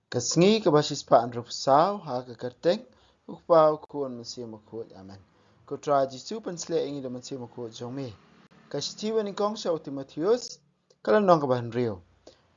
Kasngi ka basis pa an rupsaw ha ka karteng ukpaw kuan mansia makut amen. Ko tra jisu pensle ingi da mansia makut jongme. Kashtiwa ni kong shaw Timotheus kalan nong ka ban rio.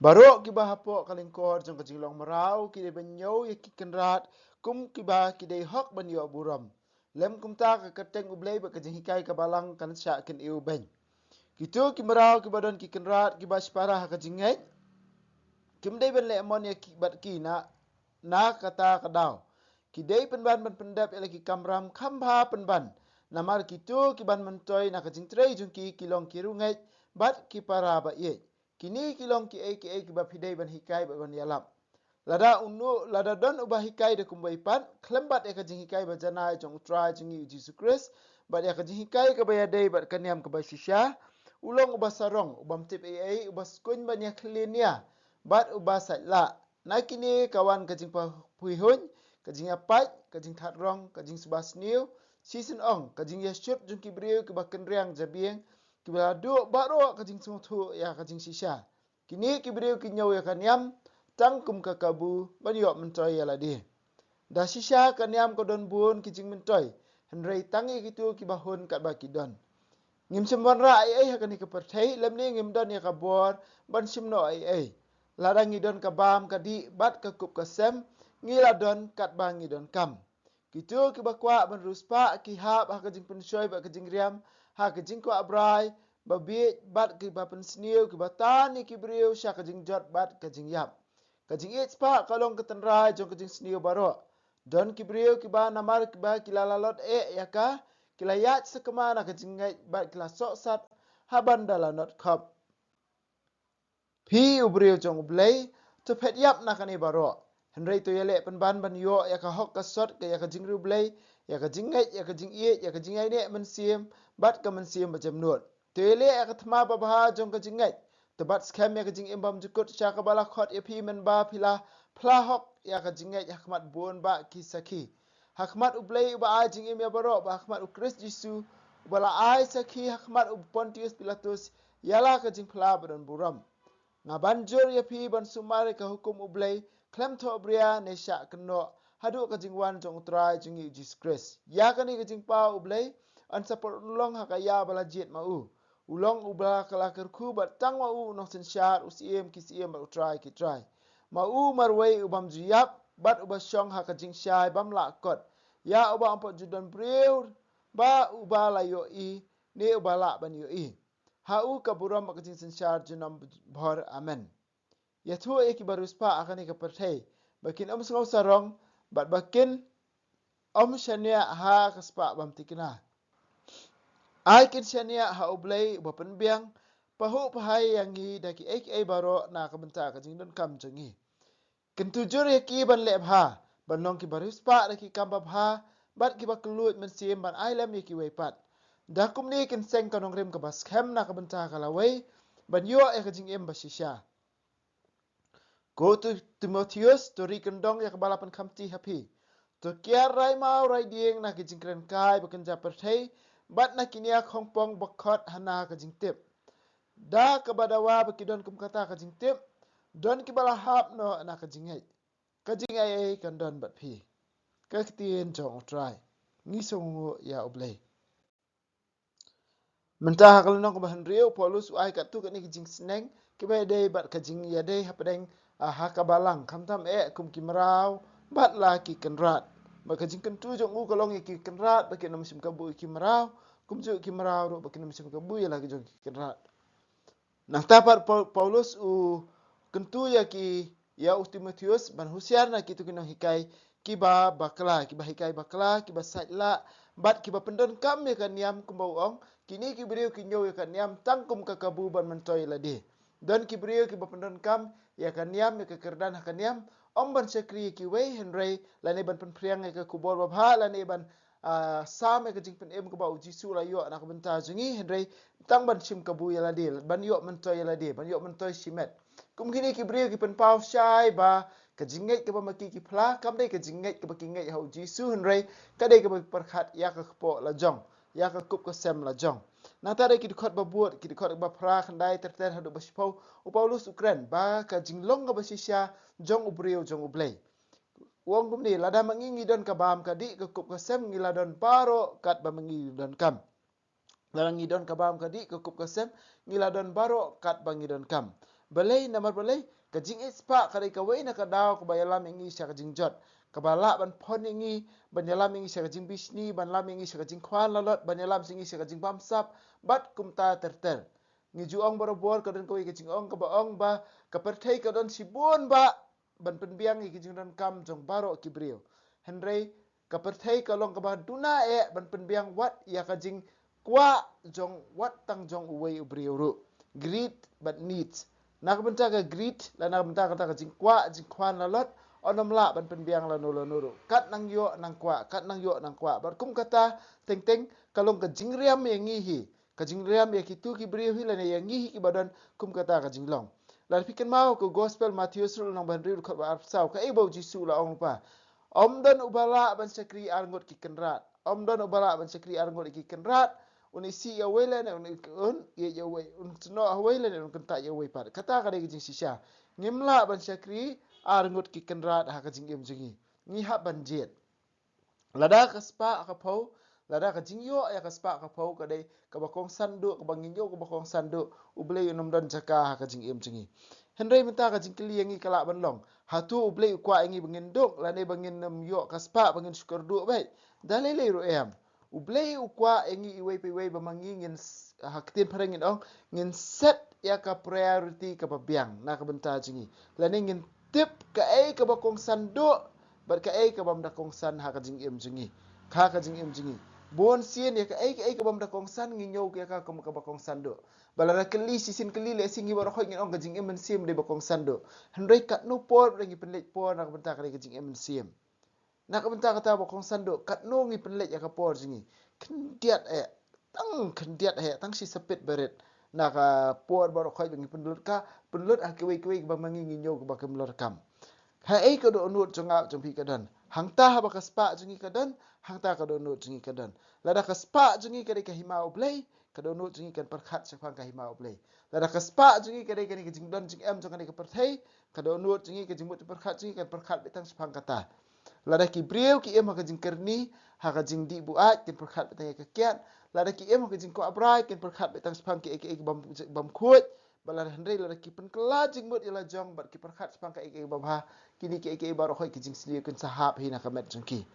Barok ki ba hapo kalingkor jong ka jinglong marau ki de banyo ya ki kenrat kum ki ba ki de hok ban yo buram. Lem kum ta ka karteng ublay ba ka jinghikai ka balang kan sya ken iu ben. Kitu ki marau ki badon ki kenrat ki ba spara ka jingay. Kim day ben le amon ya ki bat ki na kata kadaw. Kidai penban pendap lagi kamram kamba penban. Namar kitu kiban mentoy na kajing tray jungki kilong kirungai bat ki para ba ye. Kini kilong ki e ki ba pidai ban hikai ba ban yalap. Lada don ubah hikai de kumbai pan klembat e kajing hikai ba janai jong utra jingi Jesus Christ bat ya kajing hikai ka ba yadai bat kanyam ka ba shisha ulong ubah sarong ubam tip ubah skun ban ya klinia bat ubah satla. Na kini kawan kajing puihun, kajing apat, kajing thatrong, kajing subas new, season ong, kajing yashut jungki beriu ke bakan riang jabieng, ke baladu baro kajing sungtu ya kajing sisha. Kini ke beriu ke nyau ya kanyam, tangkum kakabu, banyok mentoy ya ladi. Dah sisha kanyam kodon buon kajing mentoy, henrei tangi kitu ke bahun kat bakidon. Ngim semban ra ai hakani ke perthai, lemni ngim don ya kabor, ban simno ai. Ladang ngidon kabam kadi bat kakup kasem ngiladon kat bang ngidon kam. Kitu ki bakwa ban ruspa ki hab ha kajing pensoi ba kajing riam ha kajing kwa abrai babi bat ki ba pensniu ki batan ki briu sya kajing jot bat kajing yap. Kajing itspa kalong ketenrai jong kajing sniu baro. Don ki briu ki ba namar ki ba kilalalot yaka kilayat sekemana kajing ngai bat kilasok sat haban dalanot kop. Pi ubriu jong ublay to pet yap nakani baro. Henry to yele penban ban yo ya ka hok ka sot ka ya ka jingru ublay ya ka jingai ya ka jingie ya ka jingai ne mensim bat ka mensim macam nut. To yele ya ka thma babha jong ka jingai. To bat scam ya ka jing imbam jukut sya ka bala khot ya pi men ba pila pla hok ya ka jingai ya khmat bon ba ki saki. Hakmat ublay ba ai jing im ya baro ba hakmat u Christ Jesu bala ai saki hakmat u Pontius Pilatus yala ka jing pla badan buram. Nga banjur ya pi ban sumari ka hukum ublay klem to bria ne sya keno hadu ka jingwan jong utrai jingi Jesus Christ. Ya kani ka jingpa ublay an sapor ulong hakaya bala jit mau. Ulong ubla kalakir ku bat tang mau nong sen syar usiem kisiem bat utrai ki trai. Mau marway ubam juyap bat ubasyong haka jing syai bam lakot. Ya uba ampot judan briur ba uba layo ne ubala ban yo Hau kaburam makajing sensyar junam bhor amen. Ya tu eki baruspa akan eka perthai. Bakin sengau sarong bat bakin syania ha kaspa bam tikna. Aikin syania ha ublay bapen biang pahu pahai yang hi daki eki baro na kabenta kajing don kam jengi. Kentujur eki ban lep ha ban nong ki baruspa daki kambab ha bat ki bakelut mensim ban ailam eki weipat. Dakum ni kin seng kanong rim ke bas kem na kabenta kalaway ban yo e kajing em basisya. Go to Timotheus to rikendong ya kebalapan kamti hapi. To kiar rai mau rai dieng na kajing kren kai bekenja perthai bat na kinia khongpong bakot hana kajing tip. Da kabadawa bekidon kum kata kajing tip don kibala hap no na kajing ai. Kajing ai kan don bat pi. Kakitien jong try. Ngisong ya oblay. Mentah kalau nak bahan riau Paulus uai kat tu kat ni kijing seneng kibai dei bat kijing ya dei hapadeng hakabalang kamtam kum kimrau bat la ki kenrat ba kijing kentu jong u kalong ki kenrat ba kinam sim kabu kimrau kum ju kimrau ro ba kinam sim kabu ya la ki jong kenrat nah tapat Paulus kentu ya ki ya Timotheus ban husiar na kitu kinang hikai kiba bakla kiba hikai bakla kiba satla bat kiba pendon kam ya kan yam kumbau ong kini kibriu kinyo ya kan yam tangkum kakabu ban mentoy ladi dan kibriu kiba pendon kam ya kan yam ya kekerdan kan yam om ban sekri ki wei henry lane ban penpriang ya kubor babha lane ban sam ya kejing pen em kuba uji su la yo nak benta jungi henry tang ban sim kabu ya ladi ban yo mentoy ya ladi ban yo mentoy simet kum kini kibriu ki pen pau syai ba kejingai ke maki ki phla kam dei kejingai ke baki ngai hau jisu henry kadai ke perkhat ya ke kpo la jong ya ke kup ke sem la jong Natare ki dikot babuat ki dikot bapra khandai terter hadu basipau Paulus Ukraine ba ka jinglong ka basisya jong ubreu jong ublei. Wong kumni lada mangingi don kabam kadi ke kup kasem ngiladon paro kat ba mangi don kam. Lada ngidon kabam kadi ke kup kasem ngiladon baro kat ba ngidon kam. Balai namar balai ka jing ispa kari ka wei na ka daw ka bayalam ingi sya ka jing jot. Kabala ban pon ingi banyalam ingi sya ka jing bisni ban lam ingi sya ka jing kwan lalot banyalam singi sya ka jing bamsap bat kumta terter. Ngi juong bor ka don ka wei ka jing ong ka ba ong ba ka perthai ka don sibun ba ban penbiang iki jing don kam jong baro kibrio. Henry ka perthai ka long ka ba duna ban penbiang wat ya ka jing kwa jong wat tang jong uwei ubrio ru. Greed but needs. Nak benta ka greed la nak benta ka jing kwa jing kwan lalot onom la ban penbiang la nolo nuru. Kat nang yo nang kwa, kat nang yo nang kwa. Bar kum kata teng teng kalong ka jing riam yang ngihi. Ka jing riam ya kitu kibrio hi la yang ngihi ki badan kum kata ka jing long. Lalu fikir mau ke gospel Matius ru nang bandri ru khabar sau ka ibo Jisu la ong pa. Om don ubala ban sakri arngot ki kenrat. Om don ubala ban sakri arngot ki kenrat. Unisi ya wele ne un ye ya we un no wele ne un kenta ya we par. Kata ka de jing sisya. Ngimla ban sakri arngot ki kenrat ha ka jing em jingi. Ni ha ban jet. Lada ka spa ka pau lada ka jingyo ya ka spa ka pau ka dei ka bakong sandu ka banginyo ka bakong sandu ublei unum don jaka ka jing em jingi. Henry minta ka jing kili yangi kala ban long. Hatu ublei kwa yangi bangin duk lane bangin nam yo ka spa bangin syukur du bai. Dalile ru em. Ublei ukwa yangi iwei pe wei bamangi ngin haktin parangin ong ngin set ya ka priority ka babiang na ka benta jingi. Lane ngin tip ka ai ka bakong sandu bar ka ai ka bam da kong san ha ka jing em jingi kha ka jing em jingi bon sien ya ka ai ka bam da kong san ngi nyau ka ka ba kong san do balara keli sisin keli le singi bar khoi ngi ong ka jing em sim de ba kong san do hendrai kat no por ngi penlek por na ka benta ka jing em sim na ka benta ka ta ba kong san do kat no ngi penlek ya ka por jingi kendiat kendiat tang si sepit beret na ka por bar khoi ngi penlut a kewe ba mangi ngi nyau ba kemlor kam. Hai ka do nut jongap jongpi kadan. Hangta ha baka spa jongi kadan, hangta ka do nut jongi kadan. Lada ka spa jongi kade ka himau play, ka do nut jongi kan perkhat sepang ka himau play. Lada ka spa jongi kade ka jing don jing em jong kade ka perthai, ka do nut jongi ka jingmut perkhat jongi kan perkhat betang sepang kata. Lada ki brieu ki em ha ka jing kerni, ha ka jing di buat kan perkhat betang ka kiat. Lada ki em ha ka jing ko abrai kan perkhat betang sepang ki bam kuat. Balar Henry la ki pen kelajing mut ila jong bat ki perkhat sepang ka babha kini ke baru khoi kijing sli kun sahab hina kamet jengki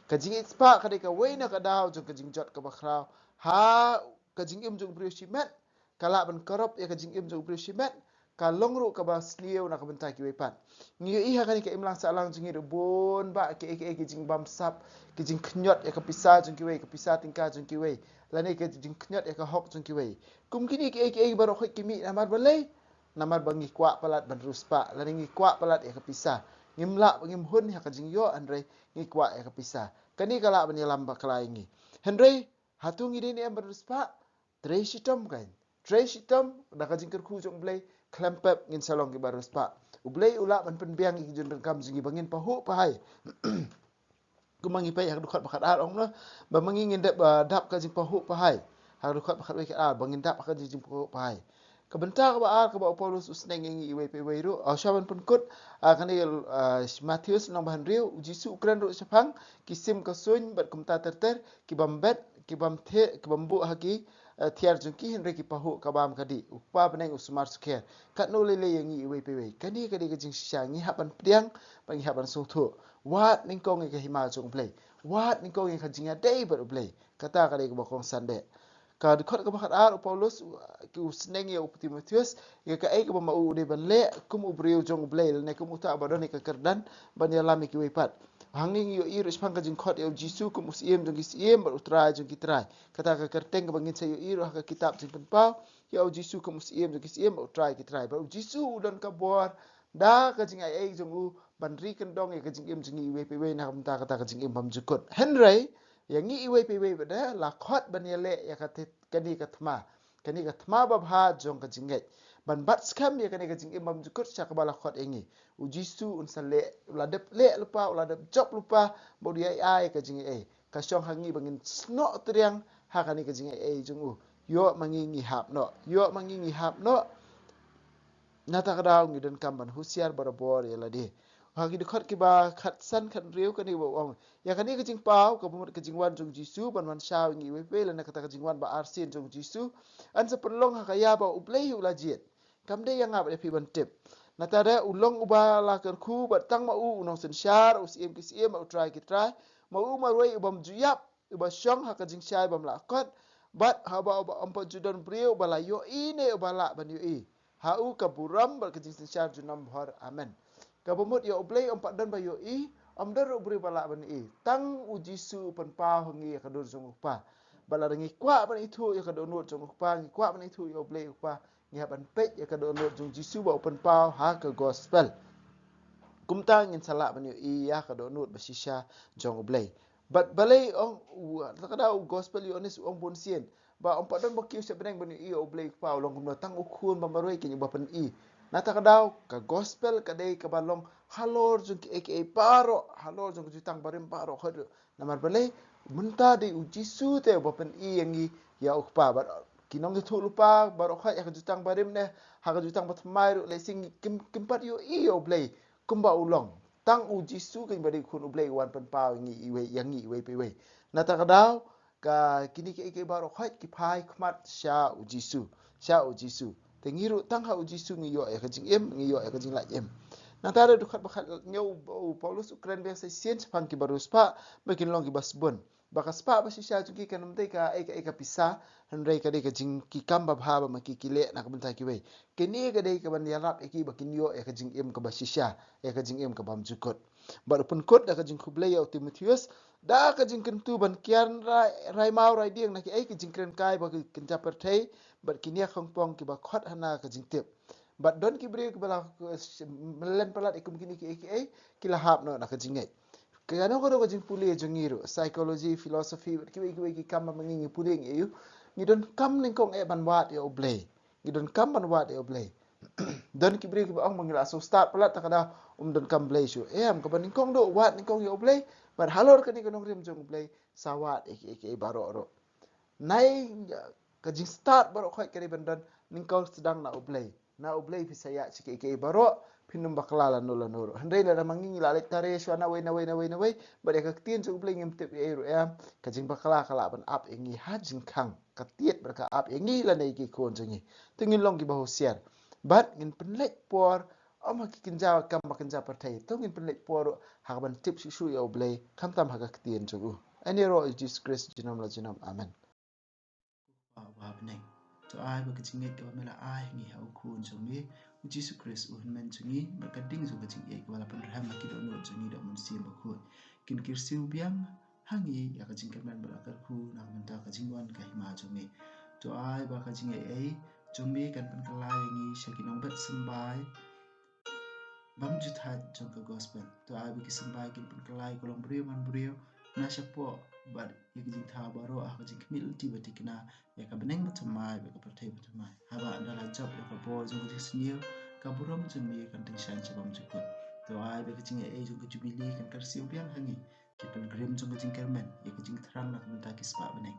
kajing ispa kade ka weina ka daw jong kajing jot ka bakrau ha kajing im jong briusimet kala ban korop ya kajing im jong briusimet ka longru ka ba sliu na ka benta ki wepat ngiyo iha kani ka imlang salang jingi bon ba ke kijing bamsap kijing knyot ya ka pisah jong ki we ka pisah tingka jong ki we lani ke jing knyot ya ka hok jong ki we kum kini ke baru khoi kimi namar balai namar bangi kwa palat ban ruspa lani ngi kwa palat ya ka pisah ngimla ngim hun ya kajing yo Andre ngi kwa ya kapisa kani kala banyalam bakla ingi Henry hatu ngi dini am beruspa treshitom kain treshitom da kajing kerku jong blai klempep ngin salong ki baruspa ublai ula ban penbiang ki jun kam jingi bangin pahu pahai kumangi pai hak dukat bakat ar ong na ba mangi ngin dap kajing pahu pahai hak dukat bakat wei ar bangin dap kajing pahu pahai kebentar ba ar ke ba Paulus usneng ngi iwe pe weiru shaban pun kut kani Matius nang bahan riu Jisu ukran ru sepang kisim kasuny bat kumta terter ki bambet ki bamthe ki bambu haki tiar jungki henre ki pahu kabam kadi upa beneng usmar sukher kat no lele ngi iwe pe wei kani kadi ke jing sya ngi haban priang bangi haban sungthu wat ning kong ngi hima jung play wat ning kong ngi khajinga dei bar play kata kadi ke bakong sande ka dikot ka bakat ar Paulus ki usneng ya Timotheus ya ka ai ka ma u de ban le kum ubriu jong blel ne kum uta badon ka kerdan ban ya lami ki wepat hanging yo ir spang ka jing khot ya Jisu kum usiem jong isiem bar utra jong kitrai kata ka kerteng ka bangin sa yo ir ka kitab jing pen pau ya Jisu kum usiem jong isiem bar utra kitrai bar Jisu udon ka bor da ka jing ai jong u ban ri ken dong ya ka jing im jing i we pe we na kam ta kata ka jing im bam jukut Henry yang ngi iwe pe we bada la khot ban yele ya ka kani ka thma babha jong ka jinget ban bat skam ya kani ka jing imam jukut cha ka bala khot engi u Jisu un sale la dep le lupa la dep job lupa bodi ai ka jing ka syong hangi bangin sno triang ha kani ka jing jong u yo mangingi hap no nata kadau ngi dan kamban husiar barabor ya ladi hagi dekat kiba khatsan khat riu kan ibo ong ya kan ni kejing pau ka bumut kejing wan jong jisu ban man shaw ngi wepe la na kata kejing wan ba arsin jong jisu an se perlong ha kaya ba ublei ulajiet kam de yang ngap de pi ban tip nata da ulong uba la kan khu ba tang ma u unong sen shar us em kis em u try ki try ma u ma roi ubam juyap uba shong ha kejing shai bam la kot bat ha ba ampa judan priu bala yo ine bala ban yo i hau kaburam berkecing sensyar junam har amen. Kabumut yo oblei ompat dan bayo i omdar ubri bala ban i tang ujisu pen pa hongi kadur jong pa bala rengi kwa ban itu ya kadur nur jong pa ngi kwa ban itu yo oblei pa ngi ban pet ya kadur nur jong jisu ba pen pa ha ke gospel kumta ngin salak ban yo i ya kadur nur basisha jong oblei bat balai ong takada gospel yo onis ong bon sien ba ompat don bokiu sebeneng ban i oblei pa long kumna tang ukun bamaroi ke ba pen i nata kadau ka gospel kadai ka balong halor jung ki aka paro halor jung jutang barim paro hodo namar balai munta de ujisu te bopen i yangi ya ukpa bar kinong tu lupa baro khat ya jutang barim ne ha jutang batmai ru le sing kimpat yo i oblei kumba ulong tang ujisu kin bari kun oblei wan pen pau yangi iwe pe we nata kadau ka kini ke aka baro khat ki phai khmat sha ujisu tengiru tang ha uji su ngiyo ya kajing em ngiyo ya kajing la em natara dukat bakat nyau Paulus Ukraine biasa sien sepang ki baru spa makin long ki basbon baka spa basi sha juki kan mtai ka eka pisa hendrai ka dei kajing ki kamba bha ba maki kile nak bentai ki wei kini ka dei ka ban yarap eki bakin yo ya kajing em ka basi sha ya kajing em ka bam jukot baru pun kot da kajing kublai ya Timotheus da kajing kentu ban kian rai mau rai dieng nak ai kajing kren kai ba kinta pertai bat kinia khongpong ki ba khot hana ka jingtip bat don ki bri ki bala melen palat ikum kini ki la hap no na ka jingai kano ko ko jing puli jongiru psychology philosophy ki kam mangi puli ngi yu ni don kam ning kong e ban wat yo oblei ni don kam ban wat yo oblei don ki bri ki ba ong mangila so start palat takada don kam blei shu am ka ban ning kong do wat ning kong yo oblei bat halor ka ni kanong rim jong oblei sawat baro ro nai kajing start baru khoi kari bandan ningkau sedang na oblei pisaya cike baru pinum baklala nula nuru handai la mangi la lek tare shwana we na we bare ka tien chu oblei ngim tep e ru ya kajing bakla kala ban ap engi hajin khang katiet berka ap engi la nei ki kon jengi tingin long ki bahu siar bat ngin penlek por ama ki kinja kam makinja partai to ngin penlek por ha ban tip shu ya oblei kam tam ha ka tien chu ani ro Jesus Christ jinam la jinam amen wa beneng to ai ba kaching ke ba mela ai ngi ha ukun chumi u Jesus Christ u men chungi ba kading zo kaching ke wala pan raham ki do no chungi do mun sim ba khu kin kir siu biang hangi ya kaching ke men ba kar khu na man ta kaching wan ka hima chumi to ai ba kaching ai chumi kan pan kalai ngi shakinong bat sambai bam juthat jong ka gospel to ai ba ki sambai kin pan kalai kolong brio man brio na shapo bar yajing tha baro ah kajing kmil ti batikna ya ka beneng batumai ba ka pertai batumai haba andala job ya ka bo jong kajing snil ka burom jong mi kan ting shan chabam jukut to ai ba kajing e jong ka jubili kan kar siu biang hangi ki pen grim jong kajing kermen ya kajing thrang na kan ta ki spa beneng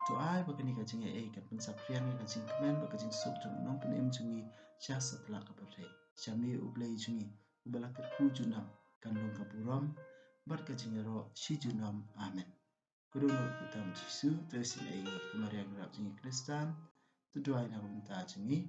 to ai ba kani kajing e kan pen sapriang ya kajing kemen ba kajing sok jong nong pen em jong ni cha satla ka pertai chami ublai jong ni ubala ka khu junam kan long ka burom bar kajing ro shi junam amen Kuduno kutam Jisu, tesin ay kumariang rap jingi Kristan, tuduay na kumta jingi,